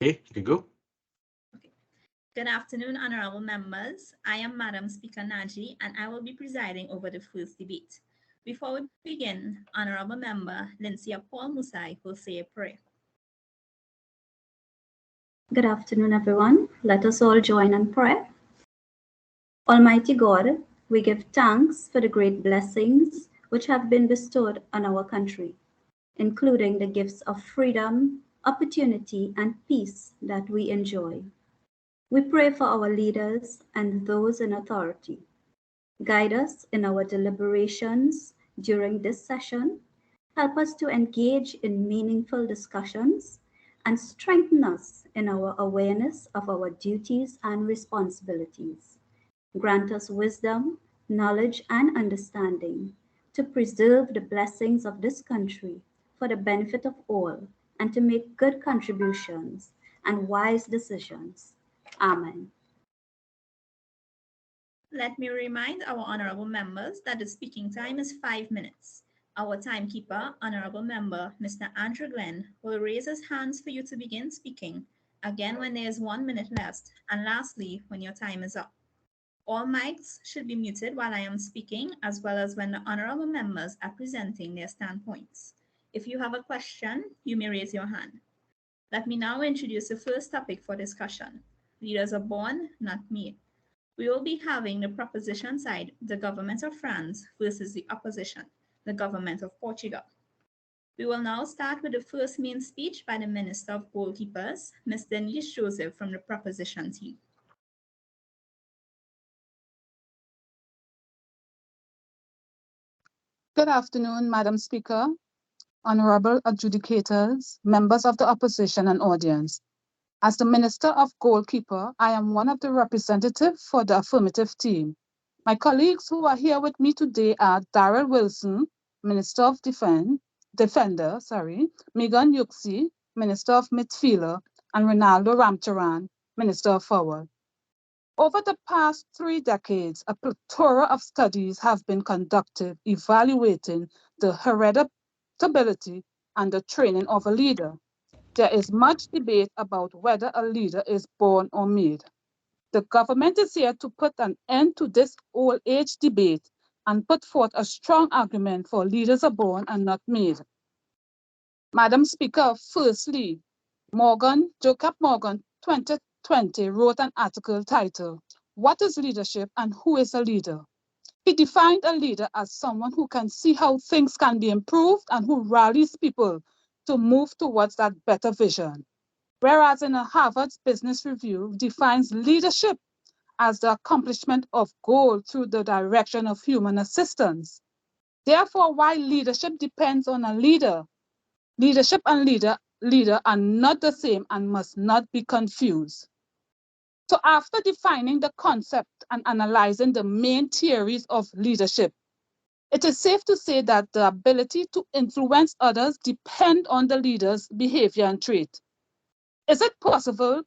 Okay, you can go. Okay. Good afternoon, honorable members. I am Madam Speaker Naji, and I will be presiding over the first debate. Before we begin, honorable member Lindsay Paul Musai will say a prayer. Good afternoon, everyone. Let us all join in prayer. Almighty God, we give thanks for the great blessings which have been bestowed on our country, including the gifts of freedom, opportunity, and peace that we enjoy. We pray for our leaders and those in authority. Guide us in our deliberations during this session. Help us to engage in meaningful discussions and strengthen us in our awareness of our duties and responsibilities. Grant us wisdom, knowledge, and understanding to preserve the blessings of this country for the benefit of all and to make good contributions and wise decisions. Amen. Let me remind our honorable members that the speaking time is 5 minutes. Our timekeeper, honorable member Mr. Andrew Glenn, will raise his hands for you to begin speaking, again when there is 1 minute left, and lastly when your time is up. All mics should be muted while I am speaking, as well as when the honorable members are presenting their standpoints. If you have a question, you may raise your hand. Let me now introduce the first topic for discussion. Leaders are born, not made. We will be having the proposition side, the government of France versus the opposition, the government of Portugal. We will now start with the first main speech by the Minister of Goalkeepers, Ms. Denise Joseph from the proposition team. Good afternoon, Madam Speaker, honorable adjudicators, members of the opposition and audience. As the Minister of Goalkeeper, I am one of the representatives for the affirmative team. My colleagues who are here with me today are Darrell Wilson, Minister of Defender, Megan Yuxi, Minister of Midfielder, and Ronaldo Ramcharan, Minister of Forward. Over the past 3 decades, a plethora of studies have been conducted evaluating the hereditability and the training of a leader. There is much debate about whether a leader is born or made. The government is here to put an end to this old age debate and put forth a strong argument for leaders are born and not made. Madam Speaker, firstly, Jacob Morgan, 2020, wrote an article titled, "What is leadership and who is a leader?" He defined a leader as someone who can see how things can be improved and who rallies people to move towards that better vision. Whereas in a Harvard Business Review defines leadership as the accomplishment of goal through the direction of human assistance. Therefore, while leadership depends on a leader, leadership and leader are not the same and must not be confused. So after defining the concept and analyzing the main theories of leadership, it is safe to say that the ability to influence others depend on the leader's behavior and trait. Is it possible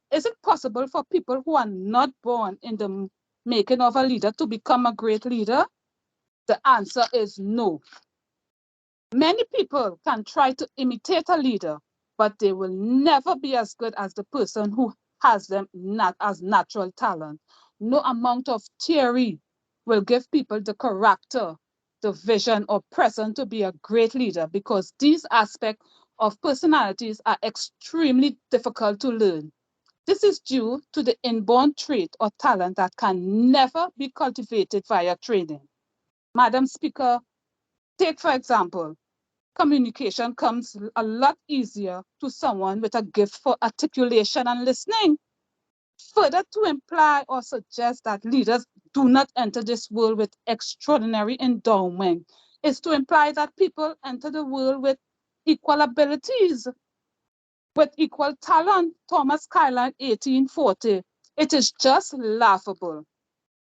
for people who are not born in the making of a leader to become a great leader? The answer is no. Many people can try to imitate a leader, but they will never be as good as the person who has them not as natural talent. No amount of theory will give people the character, the vision, or presence to be a great leader because these aspects of personalities are extremely difficult to learn. This is due to the inborn trait or talent that can never be cultivated via training. Madam Speaker, take for example, communication comes a lot easier to someone with a gift for articulation and listening. Further to imply or suggest that leaders do not enter this world with extraordinary endowment is to imply that people enter the world with equal abilities, with equal talent. Thomas Kylan, 1840. It is just laughable.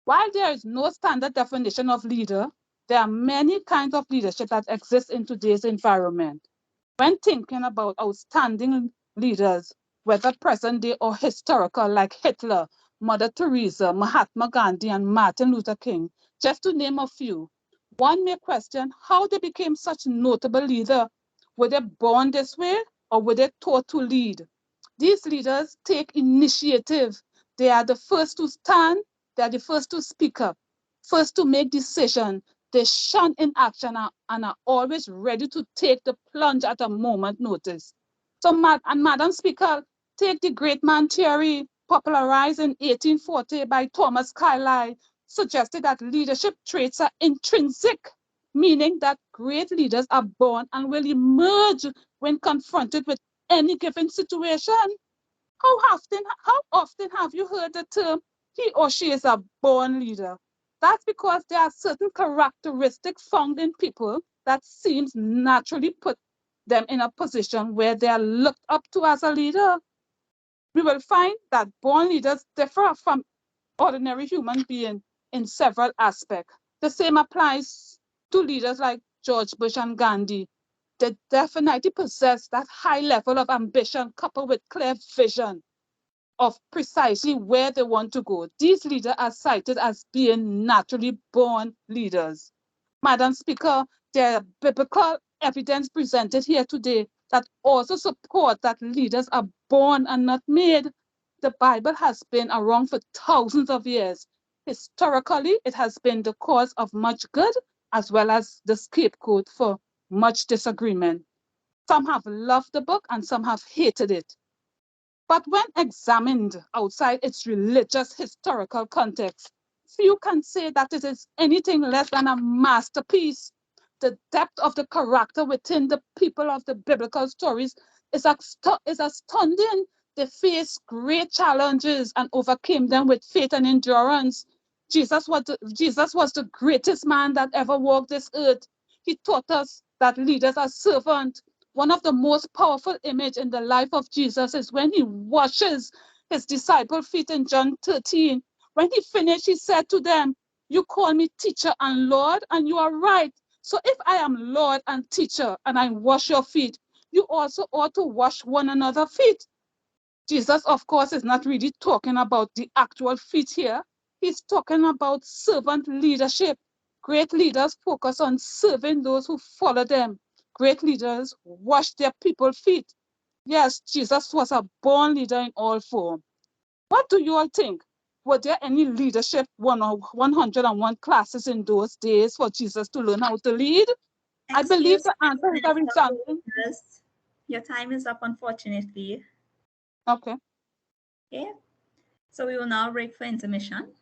While there is no standard definition of leader, there are many kinds of leadership that exist in today's environment. When thinking about outstanding leaders, whether present day or historical, like Hitler, Mother Teresa, Mahatma Gandhi, and Martin Luther King, just to name a few, one may question how they became such notable leaders. Were they born this way or were they taught to lead? These leaders take initiative. They are the first to stand. They are the first to speak up, first to make decisions. They shun inaction and are always ready to take the plunge at a moment's notice. So, Madam Speaker, take the great man theory popularized in 1840 by Thomas Carlyle, suggested that leadership traits are intrinsic, meaning that great leaders are born and will emerge when confronted with any given situation. How often have you heard the term he or she is a born leader? That's because there are certain characteristics found in people that seems naturally put them in a position where they are looked up to as a leader. We will find that born leaders differ from ordinary human beings in several aspects. The same applies to leaders like George Bush and Gandhi. They definitely possess that high level of ambition coupled with clear vision of precisely where they want to go. These leaders are cited as being naturally born leaders. Madam Speaker, there are biblical evidence presented here today that also support that leaders are born and not made. The Bible has been around for thousands of years. Historically, it has been the cause of much good as well as the scapegoat for much disagreement. Some have loved the book and some have hated it. But when examined outside its religious historical context, few can say that it is anything less than a masterpiece. The depth of the character within the people of the biblical stories is astounding. They faced great challenges and overcame them with faith and endurance. Jesus was the greatest man that ever walked this earth. He taught us that leaders are servants. One of the most powerful images in the life of Jesus is when he washes his disciples' feet in John 13. When he finished, he said to them, "You call me teacher and Lord, and you are right. So if I am Lord and teacher and I wash your feet, you also ought to wash one another's feet." Jesus, of course, is not really talking about the actual feet here. He's talking about servant leadership. Great leaders focus on serving those who follow them. Great leaders wash their people's feet. Yes, Jesus was a born leader in all form. What do you all think? Were there any leadership 101 classes in those days for Jesus to learn how to lead? I believe Excuse the me, answer is a Minister resounding. Boldness. Your time is up, unfortunately. Okay. Okay, so we will now break for intermission.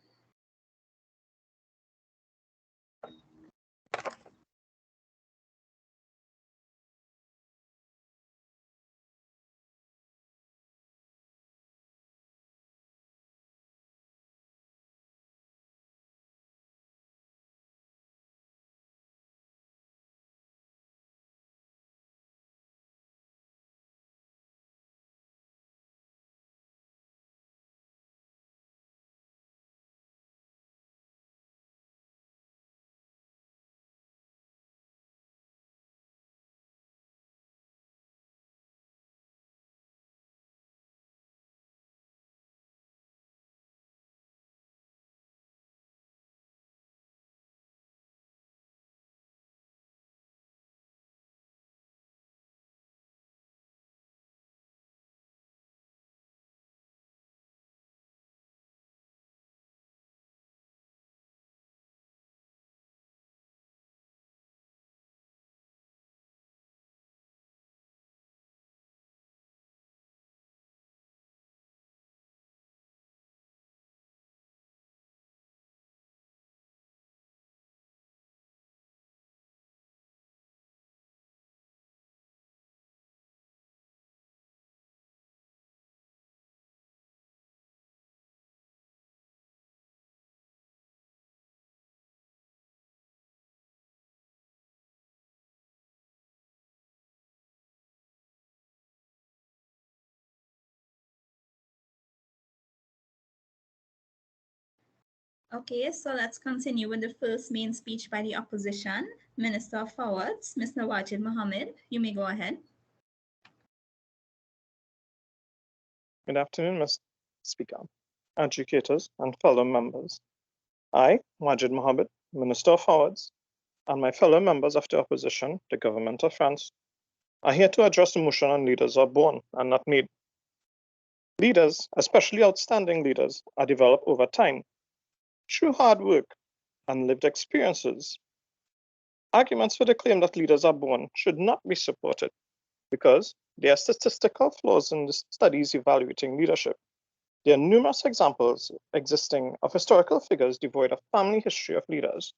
Okay, so let's continue with the first main speech by the opposition. Minister of Forwards, Mr. Wajid Mohammed, you may go ahead. Good afternoon, Mr. Speaker, educators, and fellow members. I, Wajid Mohammed, Minister of Forwards, and my fellow members of the opposition, the government of France, are here to address the motion on leaders are born and not made. Leaders, especially outstanding leaders, are developed over time through hard work and lived experiences. Arguments for the claim that leaders are born should not be supported because there are statistical flaws in the studies evaluating leadership. There are numerous examples existing of historical figures devoid of family history of leaders,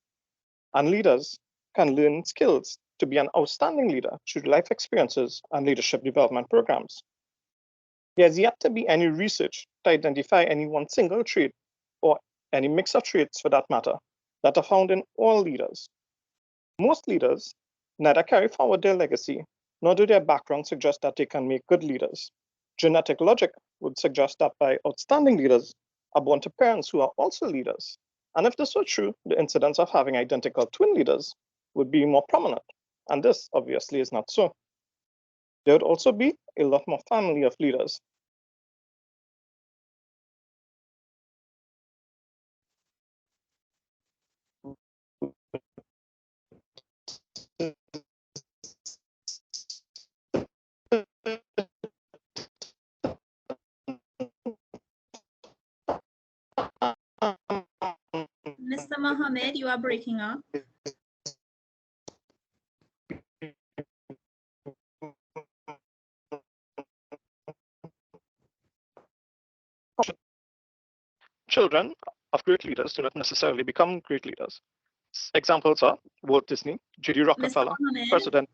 and leaders can learn skills to be an outstanding leader through life experiences and leadership development programs. There has yet to be any research to identify any one single trait or any mix of traits for that matter that are found in all leaders. Most leaders neither carry forward their legacy nor do their background suggest that they can make good leaders. Genetic logic would suggest that by outstanding leaders are born to parents who are also leaders. And if this were true, the incidence of having identical twin leaders would be more prominent. And this obviously is not so. There would also be a lot more family of leaders. Mr. Mohammed, you are breaking up. Children of great leaders do not necessarily become great leaders. Examples are Walt Disney, J.D. Mr. Rockefeller, Mohammed, President.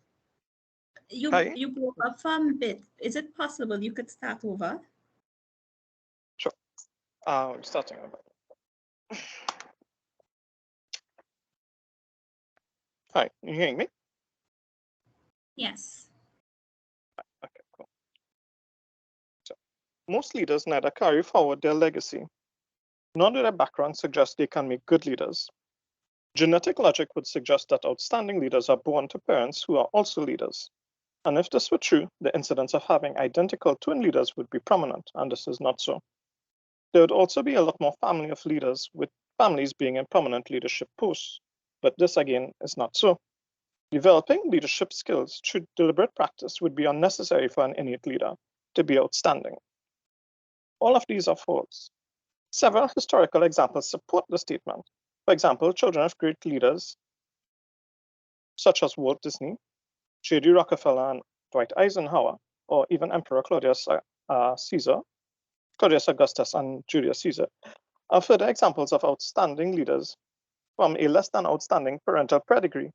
Hi. you broke up for a bit. Is it possible you could start over? Sure. Starting over. Hi, you hearing me? Yes. Okay, cool. So, most leaders neither carry forward their legacy, nor do their background suggest they can make good leaders. Genetic logic would suggest that outstanding leaders are born to parents who are also leaders. And if this were true, the incidence of having identical twin leaders would be prominent, and this is not so. There would also be a lot more family of leaders, with families being in prominent leadership posts. But this again is not so. Developing leadership skills through deliberate practice would be unnecessary for an innate leader to be outstanding. All of these are false. Several historical examples support the statement. For example, children of great leaders, such as Walt Disney, J.D. Rockefeller, and Dwight Eisenhower, or even Emperor Claudius Augustus, and Julius Caesar, are further examples of outstanding leaders from a less than outstanding parental pedigree,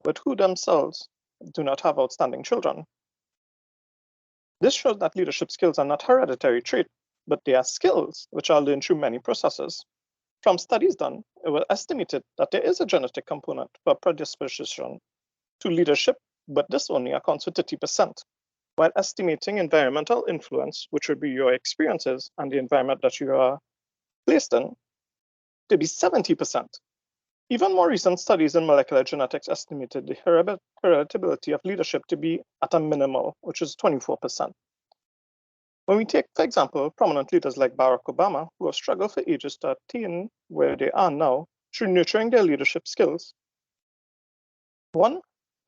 but who themselves do not have outstanding children. This shows that leadership skills are not hereditary traits, but they are skills which are learned through many processes. From studies done, it was estimated that there is a genetic component for predisposition to leadership, but this only accounts for 30%, while estimating environmental influence, which would be your experiences and the environment that you are placed in, to be 70%. Even more recent studies in molecular genetics estimated the heritability of leadership to be at a minimal, which is 24%. When we take, for example, prominent leaders like Barack Obama, who have struggled for ages to attain where they are now through nurturing their leadership skills, one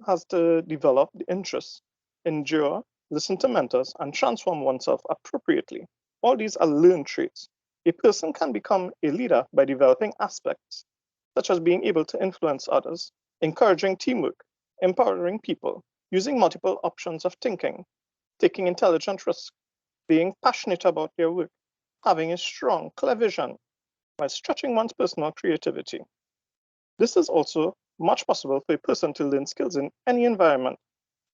has to develop the interest, endure, listen to mentors, and transform oneself appropriately. All these are learned traits. A person can become a leader by developing aspects such as being able to influence others, encouraging teamwork, empowering people, using multiple options of thinking, taking intelligent risks, being passionate about their work, having a strong, clear vision, while stretching one's personal creativity. This is also much possible for a person to learn skills in any environment,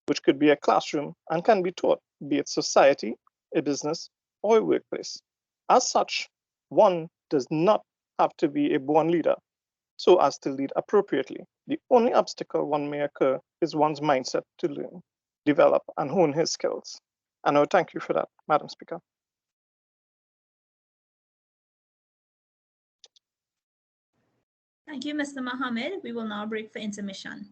which could be a classroom and can be taught, be it society, a business, or a workplace. As such, one does not have to be a born leader so as to lead appropriately. The only obstacle one may occur is one's mindset to learn, develop, and hone his skills. And I would thank you for that, Madam Speaker. Thank you, Mr. Mohammed. We will now break for intermission.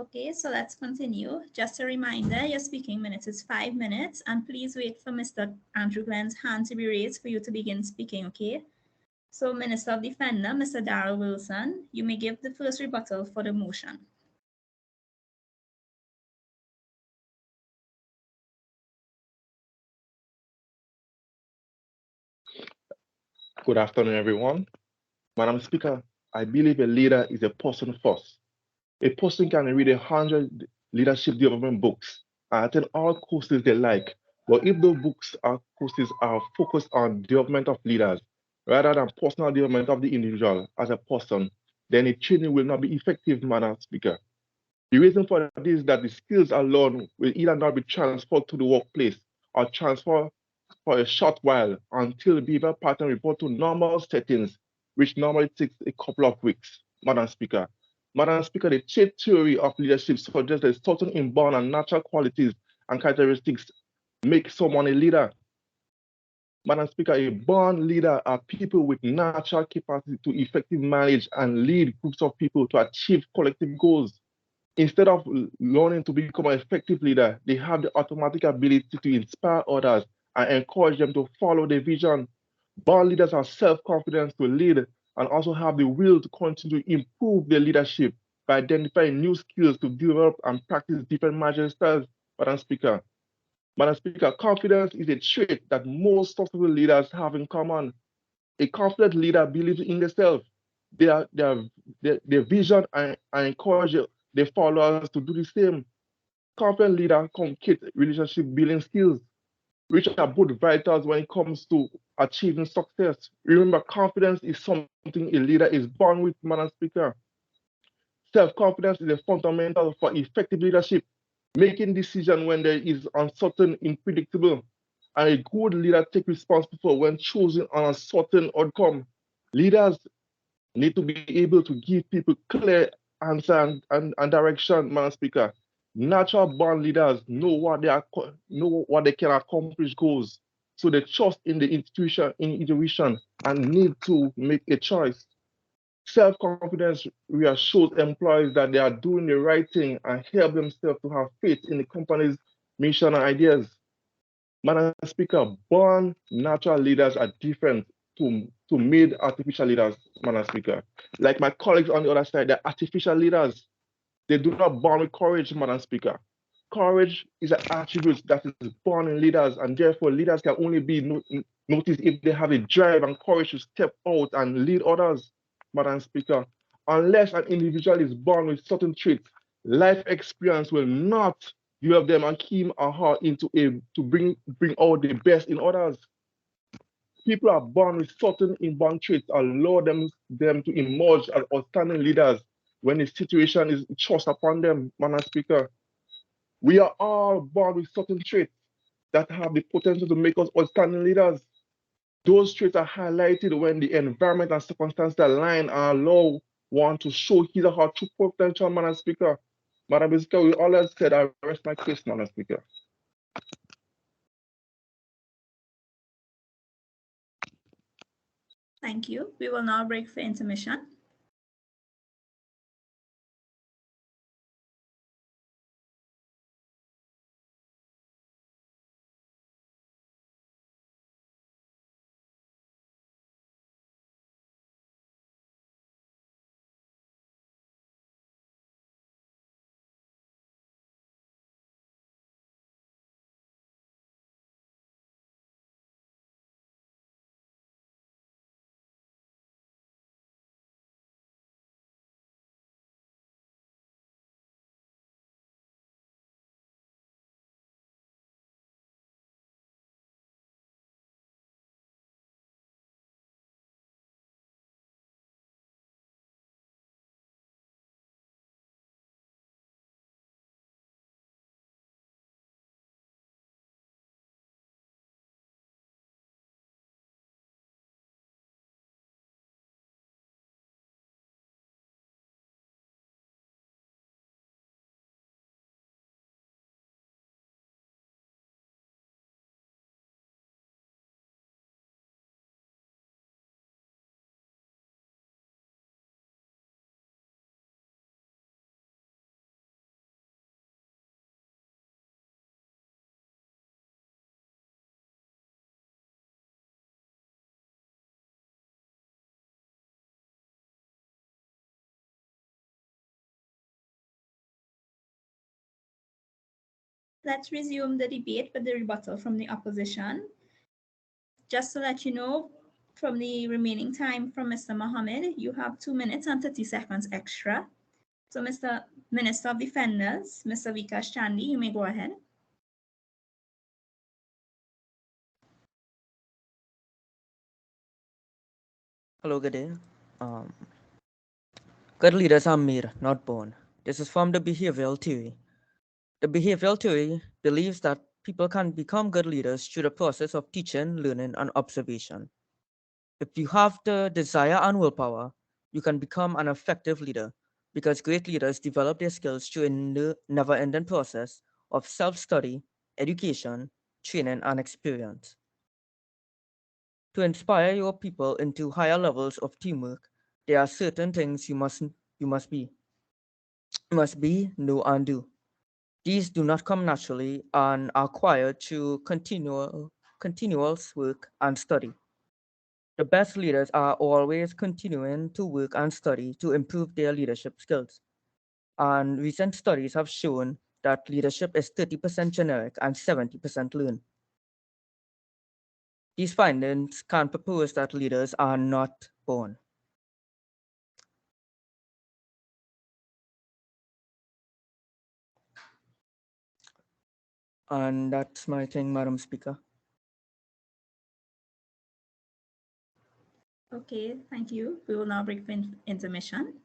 Okay, so let's continue. Just a reminder, your speaking minutes is 5 minutes, and please wait for Mr. Andrew Glenn's hand to be raised for you to begin speaking, okay? So, Minister of Defender, Mr. Darrell Wilson, you may give the first rebuttal for the motion. Good afternoon, everyone. Madam Speaker, I believe a leader is a person first. A person can read 100 leadership development books and attend all courses they like, but if those books or courses are focused on development of leaders rather than personal development of the individual as a person, then the training will not be effective, Madam Speaker. The reason for this is that the skills alone will either not be transferred to the workplace or transferred for a short while until the behavior pattern report to normal settings, which normally takes a couple of weeks, Madam Speaker. Madam Speaker, the trait theory of leadership suggests that certain inborn and natural qualities and characteristics make someone a leader. Madam Speaker, a born leader are people with natural capacity to effectively manage and lead groups of people to achieve collective goals. Instead of learning to become an effective leader, they have the automatic ability to inspire others and encourage them to follow their vision. Born leaders have self-confidence to lead and also have the will to continue to improve their leadership by identifying new skills to develop and practice different management styles. Madam Speaker. Madam Speaker, confidence is a trait that most successful leaders have in common. A confident leader believes in themselves, their vision, and encourage their followers to do the same. Confident leader communicate relationship building skills, which are both vital when it comes to achieving success. Remember, confidence is something a leader is born with, Madam Speaker. Self-confidence is a fundamental for effective leadership, making decisions when there is uncertain, unpredictable, and a good leader takes responsibility when choosing an uncertain outcome. Leaders need to be able to give people clear answer and direction, Madam Speaker. Natural born leaders know what they can accomplish goals. So they trust in the intuition and need to make a choice. Self-confidence reassures employees that they are doing the right thing and help themselves to have faith in the company's mission and ideas. Madam Speaker, born natural leaders are different to made artificial leaders, Madam Speaker. Like my colleagues on the other side, they're artificial leaders. They do not born with courage, Madam Speaker. Courage is an attribute that is born in leaders, and therefore leaders can only be noticed if they have a drive and courage to step out and lead others, Madam Speaker. Unless an individual is born with certain traits, life experience will not develop them and keep him or her into to bring out the best in others. People are born with certain inborn traits allow them to emerge as outstanding leaders when the situation is thrust upon them, Madam Speaker. We are all born with certain traits that have the potential to make us outstanding leaders. Those traits are highlighted when the environment and circumstances align and allow one to show his or her true potential, Madam Speaker. Madam Speaker, we always said I rest my case, Madam Speaker. Thank you. We will now break for intermission. Let's resume the debate with the rebuttal from the opposition. Just to let you know, from the remaining time from Mr. Mohammed, you have 2 minutes and 30 seconds extra. So, Mr. Minister of Defenders, Mr. Vikas Chandy, you may go ahead. Hello, good day. Good leaders are made, not born. This is from the behavioral theory. The behavioral theory believes that people can become good leaders through the process of teaching, learning, and observation. If you have the desire and willpower, you can become an effective leader because great leaders develop their skills through a never-ending process of self-study, education, training, and experience. To inspire your people into higher levels of teamwork, there are certain things you must be, know, and do. These do not come naturally and are acquired through continuous work and study. The best leaders are always continuing to work and study to improve their leadership skills. And recent studies have shown that leadership is 30% generic and 70% learned. These findings can propose that leaders are not born. And that's my thing, Madam Speaker. Okay, thank you. We will now break for intermission.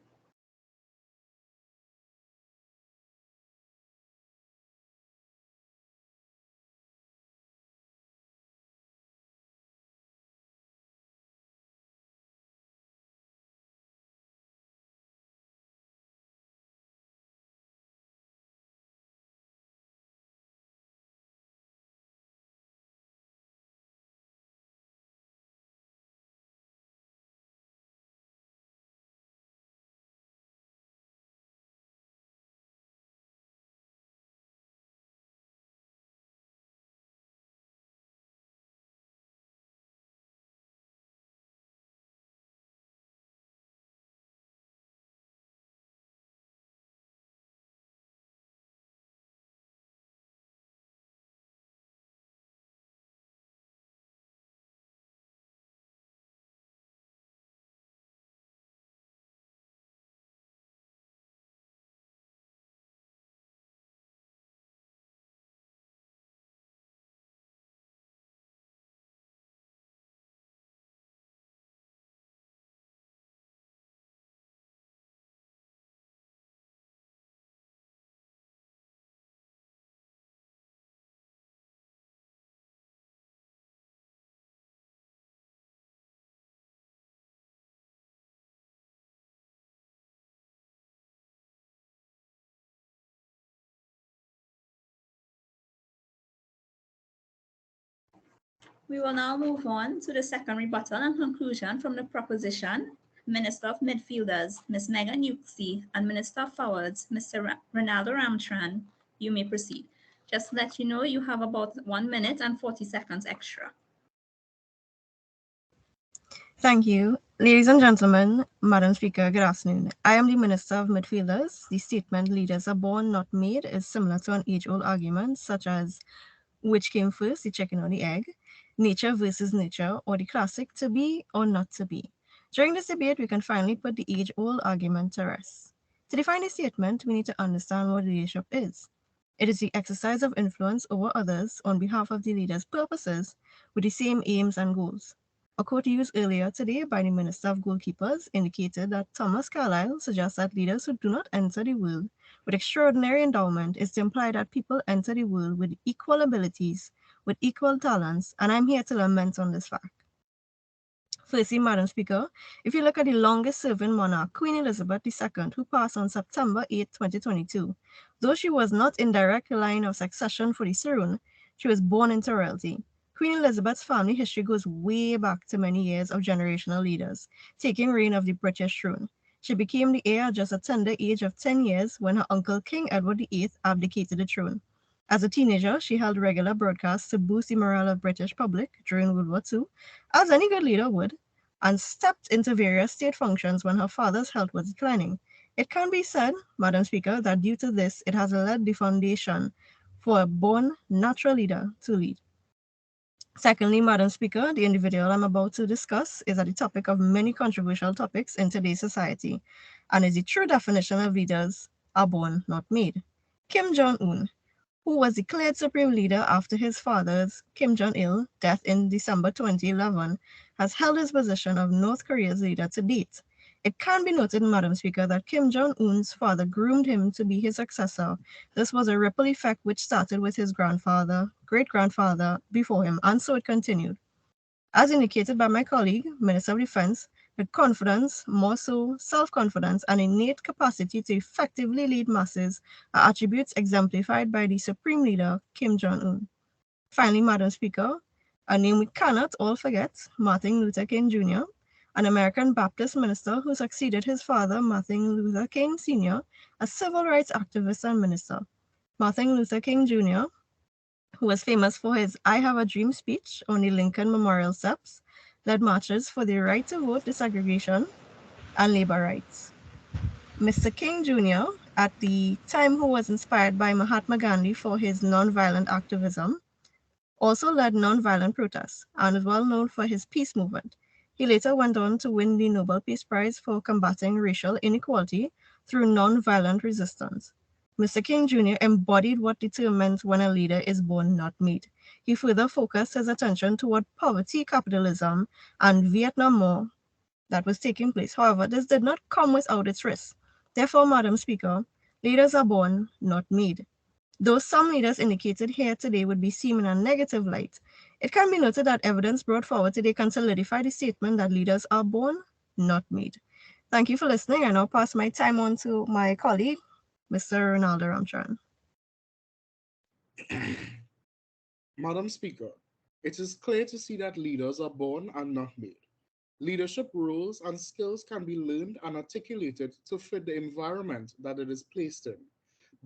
We will now move on to the second rebuttal and conclusion from the proposition. Minister of Midfielders, Ms. Megan Yuxi, and Minister of Forwards, Mr. Ronaldo Ramtran, you may proceed. Just to let you know, you have about 1 minute and 40 seconds extra. Thank you. Ladies and gentlemen, Madam Speaker, good afternoon. I am the Minister of Midfielders. The statement, leaders are born, not made, is similar to an age-old argument, such as which came first, the chicken or the egg, nature versus nurture, or the classic to be or not to be. During this debate, we can finally put the age-old argument to rest. To define a statement, we need to understand what leadership is. It is the exercise of influence over others on behalf of the leader's purposes with the same aims and goals. A quote used earlier today by the Minister of Goalkeepers indicated that Thomas Carlyle suggests that leaders who do not enter the world with extraordinary endowment is to imply that people enter the world with equal abilities, with equal talents, and I'm here to lament on this fact. Firstly, Madam Speaker, if you look at the longest serving monarch, Queen Elizabeth II, who passed on September 8, 2022, though she was not in direct line of succession for the throne, she was born into royalty. Queen Elizabeth's family history goes way back to many years of generational leaders, taking reign of the British throne. She became the heir at just a tender age of 10 years when her uncle King Edward VIII abdicated the throne. As a teenager, she held regular broadcasts to boost the morale of British public during World War II, as any good leader would, and stepped into various state functions when her father's health was declining. It can be said, Madam Speaker, that due to this, it has laid the foundation for a born natural leader to lead. Secondly, Madam Speaker, the individual I'm about to discuss is at the topic of many controversial topics in today's society and is the true definition of leaders are born, not made. Kim Jong-un, who was declared supreme leader after his father's, Kim Jong-il, death in December 2011, has held his position of North Korea's leader to date. It can be noted, Madam Speaker, that Kim Jong-un's father groomed him to be his successor. This was a ripple effect which started with his grandfather, great-grandfather before him, and so it continued. As indicated by my colleague, Minister of Defense, with confidence, more so self-confidence, and innate capacity to effectively lead masses are attributes exemplified by the Supreme Leader, Kim Jong-un. Finally, Madam Speaker, a name we cannot all forget, Martin Luther King Jr., an American Baptist minister who succeeded his father, Martin Luther King Sr., a civil rights activist and minister. Martin Luther King Jr., who was famous for his I Have a Dream speech on the Lincoln Memorial Steps, led marches for the right to vote, desegregation, and labor rights. Mr. King Jr., at the time who was inspired by Mahatma Gandhi for his nonviolent activism, also led nonviolent protests and is well known for his peace movement. He later went on to win the Nobel Peace Prize for combating racial inequality through nonviolent resistance. Mr. King Jr. embodied what determines when a leader is born, not made. He further focused his attention toward poverty, capitalism, and Vietnam War that was taking place. However, this did not come without its risks. Therefore, Madam Speaker, leaders are born, not made. Though some leaders indicated here today would be seen in a negative light, it can be noted that evidence brought forward today can solidify the statement that leaders are born, not made. Thank you for listening. I now pass my time on to my colleague, Mr. Ronaldo Ramcharan. Madam Speaker, it is clear to see that leaders are born and not made. Leadership roles and skills can be learned and articulated to fit the environment that it is placed in.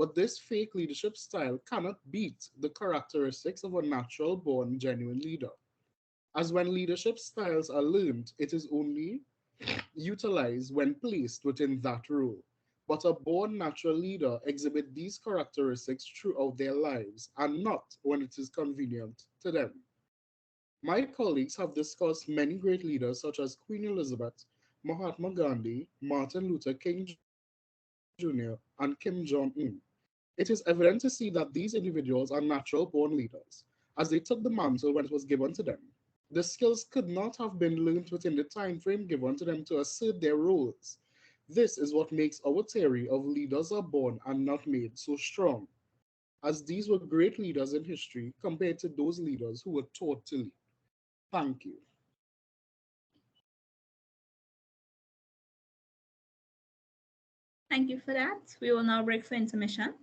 But this fake leadership style cannot beat the characteristics of a natural born genuine leader. As when leadership styles are learned, it is only utilized when placed within that role. But a born natural leader exhibit these characteristics throughout their lives and not when it is convenient to them. My colleagues have discussed many great leaders such as Queen Elizabeth, Mahatma Gandhi, Martin Luther King Jr., and Kim Jong un. It is evident to see that these individuals are natural born leaders, as they took the mantle when it was given to them. The skills could not have been learned within the time frame given to them to assert their roles. This is what makes our theory of leaders are born and not made so strong, as these were great leaders in history compared to those leaders who were taught to lead. Thank you. Thank you for that. We will now break for intermission.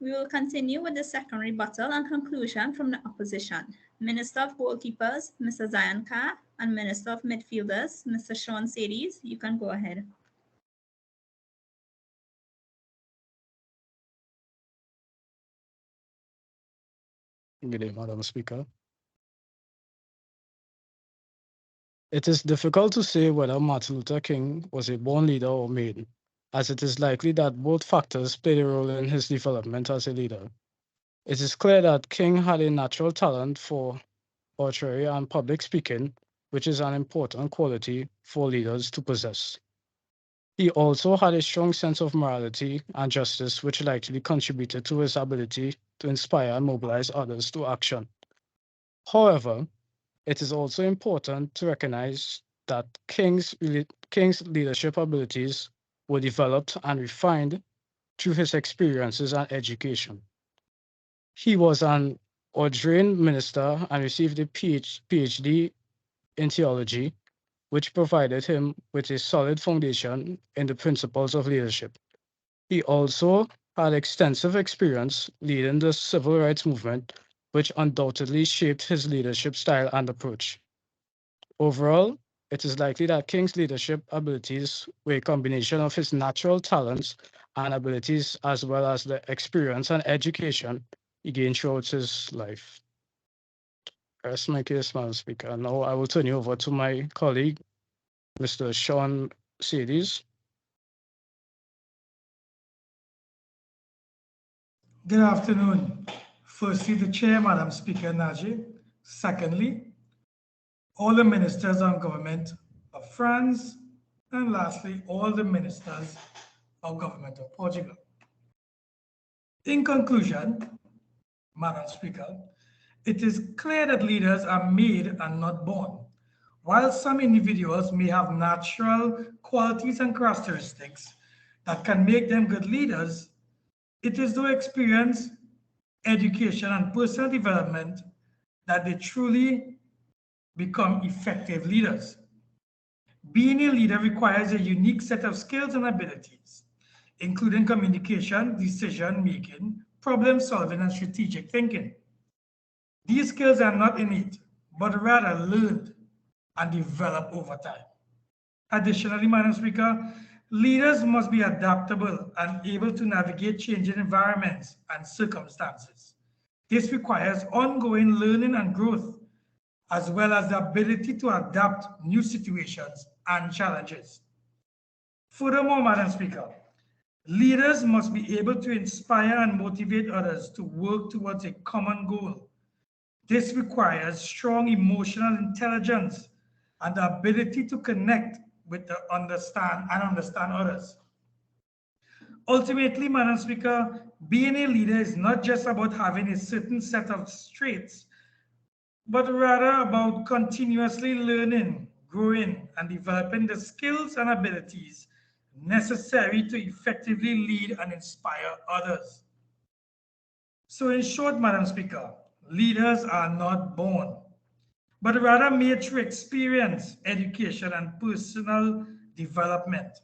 We will continue with the second rebuttal and conclusion from the opposition. Minister of Goalkeepers, Mr. Zion Carr, and Minister of Midfielders, Mr. Sean Sadies, you can go ahead. Good day, Madam Speaker. It is difficult to say whether Martin Luther King was a born leader or made, as it is likely that both factors played a role in his development as a leader. It is clear that King had a natural talent for oratory and public speaking, which is an important quality for leaders to possess. He also had a strong sense of morality and justice, which likely contributed to his ability to inspire and mobilize others to action. However, it is also important to recognize that King's leadership abilities were developed and refined through his experiences and education. He was an ordained minister and received a PhD in theology, which provided him with a solid foundation in the principles of leadership. He also had extensive experience leading the civil rights movement, which undoubtedly shaped his leadership style and approach. Overall, it is likely that King's leadership abilities were a combination of his natural talents and abilities as well as the experience and education he gained throughout his life. That's my case, Madam Speaker. Now I will turn you over to my colleague, Mr. Sean Sadies. Good afternoon. Firstly, the Chair, Madam Speaker Najib. Secondly, all the ministers on government of France. And lastly, all the ministers of government of Portugal. In conclusion, Madam Speaker, it is clear that leaders are made and not born. While some individuals may have natural qualities and characteristics that can make them good leaders, it is through experience, education, and personal development that they truly become effective leaders. Being a leader requires a unique set of skills and abilities, including communication, decision-making, problem-solving, and strategic thinking. These skills are not innate, but rather learned and developed over time. Additionally, Madam Speaker, leaders must be adaptable and able to navigate changing environments and circumstances. This requires ongoing learning and growth, as well as the ability to adapt new situations and challenges. Furthermore, Madam Speaker, leaders must be able to inspire and motivate others to work towards a common goal. This requires strong emotional intelligence and the ability to connect with understand others. Ultimately, Madam Speaker, being a leader is not just about having a certain set of traits, but rather about continuously learning, growing, and developing the skills and abilities necessary to effectively lead and inspire others. So in short, Madam Speaker, leaders are not born, but rather made through experience, education, and personal development.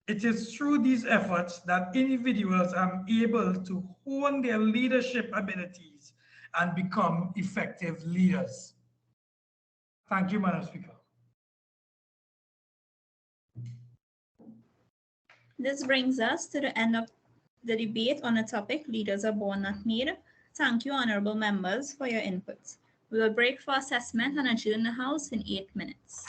It is through these efforts that individuals are able to hone their leadership abilities and become effective leaders. Thank you, Madam Speaker. This brings us to the end of the debate on the topic, Leaders are Born Not Made. Thank you, honorable members, for your input. We will break for assessment and adjourn the House in 8 minutes.